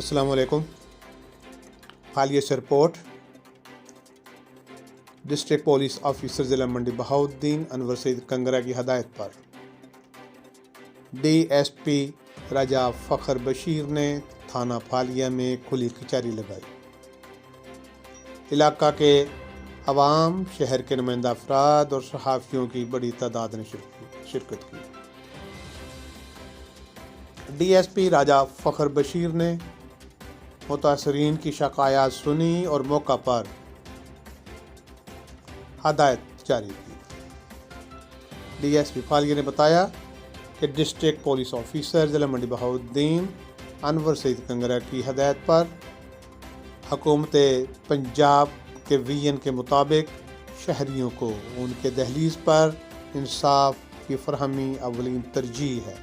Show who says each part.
Speaker 1: السلام علیکم۔ حالیہ سے رپورٹ ڈسٹرکٹ پولیس آفیسر ضلع منڈی بہاؤالدین انور سعید کنگرہ کی ہدایت پر ڈی ایس پی راجہ فخر بشیر نے تھانہ پھالیہ میں کھلی کچہری لگائی۔ علاقہ کے عوام، شہر کے نمائندہ افراد اور صحافیوں کی بڑی تعداد نے شرکت کی۔ ڈی ایس پی راجہ فخر بشیر نے متاثرین کی شکایات سنی اور موقع پر ہدایت جاری کی۔ ڈی ایس پی پھالیہ نے بتایا کہ ڈسٹرکٹ پولیس آفیسر ضلع منڈی بہاؤالدین انور سعید کنگرہ کی ہدایت پر حکومت پنجاب کے ویژن کے مطابق شہریوں کو ان کے دہلیز پر انصاف کی فراہمی اولین ترجیح ہے۔